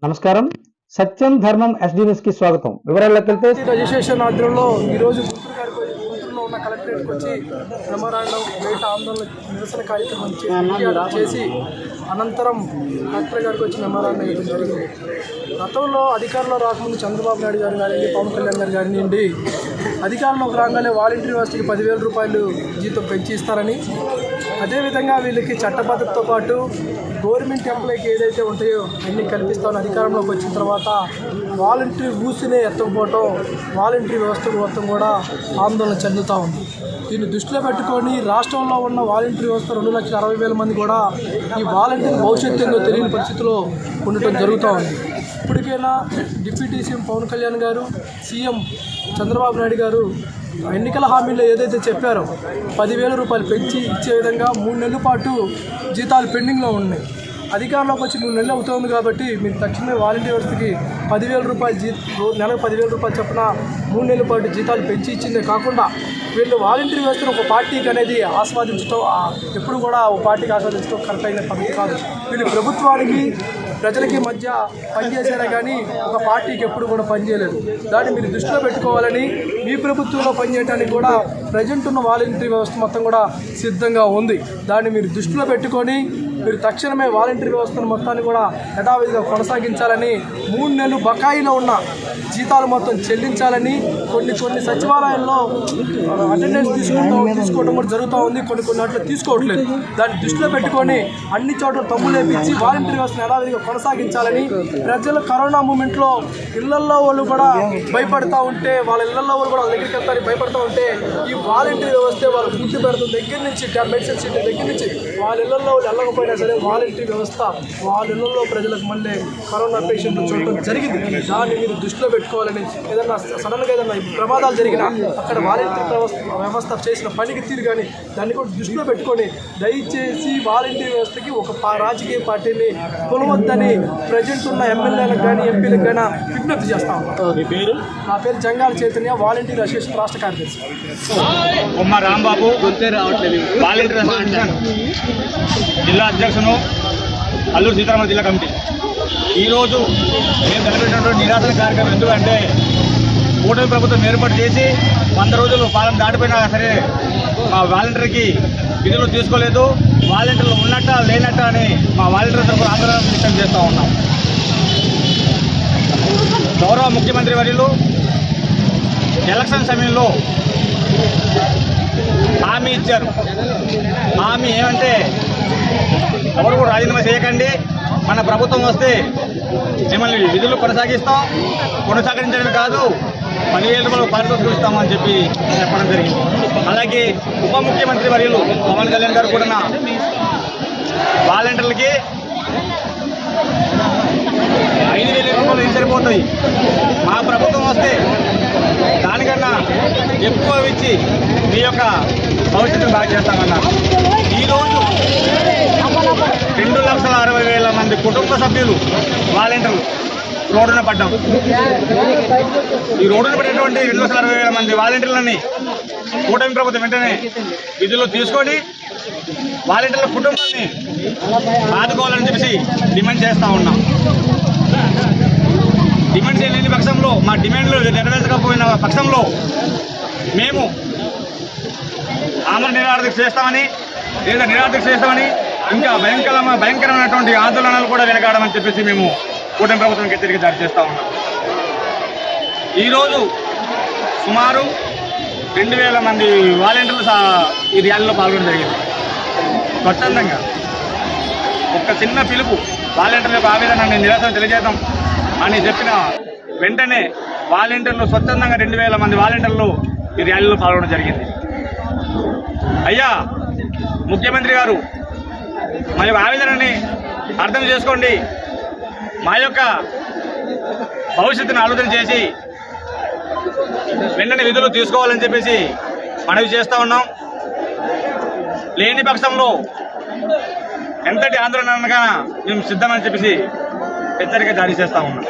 నమస్కారం. సత్యం ధర్మం SD news కి స్వాగతం. వివరాల్లోకి వెళ్తే రిజిస్ట్రేషన్ ఆధ్వర్యంలో ఈరోజు గుంటూరులో ఉన్న కలెక్టరేట్కి వచ్చి మెమోరాండం బయట ఆందోళన నిరసన కార్యక్రమం చేసి అనంతరం కలెక్టర్ గారికి వచ్చి మెమోరాండం ఇవ్వడం జరిగింది. గతంలో అధికారంలో రాకముందు చంద్రబాబు నాయుడు గారు కానీ పవన్ కళ్యాణ్ గారు కానివ్వండి, అధికారంలోకి రాగానే వాలంటీర్ వ్యవస్థకి 10,000 రూపాయలు జీతం పెంచి ఇస్తారని, అదేవిధంగా వీళ్ళకి చట్టబద్ధతతో పాటు గవర్నమెంట్ ఎంప్లాయీకి ఏదైతే ఉంటాయో అన్నీ కల్పిస్తామని అధికారంలోకి వచ్చిన తర్వాత వాలంటీర్ ఊసినే ఎత్తకపోవటం వాలంటీర్ వ్యవస్థ మొత్తం కూడా ఆందోళన చెందుతూ ఉంది. దీన్ని దృష్టిలో పెట్టుకొని రాష్ట్రంలో ఉన్న వాలంటీర్ వ్యవస్థ 2,60,000 మంది కూడా ఈ వాలంటీర్ భవిష్యత్తు ఏందో తెలియని పరిస్థితిలో ఉండటం జరుగుతూ ఉంది. ఇప్పటికైనా డిప్యూటీ సీఎం పవన్ కళ్యాణ్ గారు, సీఎం చంద్రబాబు నాయుడు గారు ఎన్నికల హామీలో ఏదైతే చెప్పారో 10,000 రూపాయలు పెంచి ఇచ్చే విధంగా 3 నెలల పాటు జీతాలు పెండింగ్లో ఉన్నాయి. అధికారంలోకి వచ్చి 3 నెలలు అవుతుంది కాబట్టి మీరు తక్షణమే వాలంటీర్ వ్యవస్థకి 10,000 రూపాయలు నెలకు 10,000 రూపాయలు చొప్పున 3 నెలల పాటు జీతాలు పెంచి ఇచ్చిందే కాకుండా వీళ్ళు వాలంటీర్ వ్యవస్థను ఒక పార్టీకి అనేది ఆస్వాదించడం, ఎప్పుడు కూడా ఒక పార్టీకి ఆస్వాదించడం కరెక్ట్ అయిన పద్ధతి కాదు. వీళ్ళు ప్రభుత్వానికి ప్రజలకి మధ్య పనిచేసారా కానీ ఒక పార్టీకి ఎప్పుడు కూడా పనిచేయలేదు. దాన్ని మీరు దృష్టిలో పెట్టుకోవాలని, మీ ప్రభుత్వంలో పనిచేయడానికి కూడా ప్రజెంట్ ఉన్న వాలంటీర్ వ్యవస్థ మొత్తం కూడా సిద్ధంగా ఉంది. దాన్ని మీరు దృష్టిలో పెట్టుకొని మీరు తక్షణమే వాలంటీర్ వ్యవస్థను మొత్తాన్ని కూడా యథావిధిగా కొనసాగించాలని, 3 నెలలు బకాయిలో ఉన్న జీతాలు మొత్తం చెల్లించాలని, కొన్ని సచివాలయాల్లో అటెండెన్స్ తీసుకోవడం కూడా జరుగుతూ ఉంది, కొన్ని వాటిలో తీసుకోవట్లేదు. దాన్ని దృష్టిలో పెట్టుకొని అన్ని చోట్ల తమ్ములేపించి వాలంటీర్ వ్యవస్థను యథావిధిగా కొనసాగించాలని, ప్రజలు కరోనా మూమెంట్లో ఇళ్లల్లో వాళ్ళు కూడా భయపడతా ఉంటే, వాళ్ళ ఇళ్లలో వాళ్ళు కూడా దగ్గరికి వెళ్తారని భయపడతా ఉంటే, ఈ వాలంటీర్ వ్యవస్థ వాళ్ళు ఫుడ్ పెడతాం దగ్గర నుంచి మెడిసిన్ సీట్ దగ్గర నుంచి వాళ్ళ ఇళ్లలో వాళ్ళు వెళ్ళకపోయినా సరే వాలంటీర్ వ్యవస్థ వాళ్ళ ఇళ్లలో ప్రజలకు మళ్ళీ కరోనా పేషెంట్లు చూడటం జరిగింది. దాన్ని మీరు దృష్టిలో పెట్టుకోవాలని, ఏదన్నా సడన్గా ఏదైనా ప్రమాదాలు జరిగినా అక్కడ వాలంటీర్ వ్యవస్థ చేసిన పనికి తీరు కానీ దాన్ని కూడా దృష్టిలో పెట్టుకొని దయచేసి వాలంటీర్ వ్యవస్థకి ఒక రాజకీయ పార్టీని కొలవద్దని ప్రజెంట్ ఉన్న ఎమ్మెల్యేలకు కానీ ఎంపీలకు కానీ విజ్ఞప్తి చేస్తా ఉన్నాం. నా పేరు జంగాల చైతన్య, వాలంటీర్ అసోసియేషన్ రాష్ట్ర కార్యదర్శి. రాంబాబు వాలంటీర్ అసోసియేషన్ జిల్లా అధ్యక్షును, అల్లూరు సీతారామరాజు జిల్లా కమిటీ. ఈరోజు మేము తలపెట్టినటువంటి నిరాశన కార్యక్రమం ఎందుకంటే, కూటమి ప్రభుత్వం ఏర్పాటు చేసి 100 రోజులు పాలన దాటిపోయినా సరే మా వాలంటీర్కి విధులు తీసుకోలేదు. వాలంటీర్లు ఉన్నట్ట లేనట్ట అని మా వాలంటీర్ తరఫున ఆందోళన వ్యక్తం చేస్తూ ఉన్నాం. గౌరవ ముఖ్యమంత్రి వర్యులు ఎలక్షన్ సమయంలో హామీ ఇచ్చారు. హామీ ఏమంటే, ఎవరు కూడా రాజీనామా చేయకండి, మన ప్రభుత్వం వస్తే మిమ్మల్ని విధులు కొనసాగించడమే కాదు 10,000 రూపాయలు పారితోషికం ఇస్తామని చెప్పడం జరిగింది. అలాగే ఉప ముఖ్యమంత్రి వర్యులు పవన్ కళ్యాణ్ గారు కూడా వాలంటీర్లకి 5,000 రూపాయలు ఏం సరిపోతుంది, మా ప్రభుత్వం వస్తే దానికన్నా ఎక్కువ ఇచ్చి మీ యొక్క భవిష్యత్తును బాగా చేస్తామన్నారు. ఈరోజు 2,60,000 మంది కుటుంబ సభ్యులు వాలంటీర్లు రోడ్డున పడ్డాం. ఈ రోడ్డున పడినటువంటి 2,60,000 మంది వాలంటీర్లని కూటమి ప్రభుత్వం వెంటనే విధుల్లో తీసుకొని వాలంటీర్ల కుటుంబాన్ని ఆదుకోవాలని చెప్పేసి డిమాండ్ చేస్తూ ఉన్నాం. డిమాండ్ చేయలేని పక్షంలో, మా డిమాండ్లు నెరవేర్చకపోయిన పక్షంలో మేము ఆమరణ నిరాహార చేస్తామని, లేదా నిరాహార చేస్తామని, ఇంకా భయంకరమైనటువంటి ఆందోళనలు కూడా వెనకాడమని చెప్పేసి మేము కూటమి ప్రభుత్వానికి హెచ్చరిక జారీ చేస్తూ ఉన్నాం. ఈరోజు సుమారు 2,000 మంది వాలంటీర్లు ఈ ర్యాలీలో పాల్గొనడం జరిగింది. స్వచ్ఛందంగా ఒక చిన్న పిలుపు, వాలంటీర్ల యొక్క ఆవేదన నిరాశను తెలియజేద్దాం అని చెప్పిన వెంటనే వాలంటీర్లు స్వచ్ఛందంగా 2,000 మంది వాలంటీర్లు ఈ ర్యాలీలో పాల్గొనడం జరిగింది. అయ్యా ముఖ్యమంత్రి గారు, మా యొక్క ఆవేదనని అర్థం చేసుకోండి, మా యొక్క భవిష్యత్తును ఆలోచన చేసి వెంటనే విధులు తీసుకోవాలని చెప్పేసి మనవి చేస్తూ ఉన్నాం. లేని పక్షంలో ఎంతటి ఆందోళన మేము సిద్ధమని చెప్పేసి హెచ్చరిక జారీ చేస్తూ ఉన్నాం.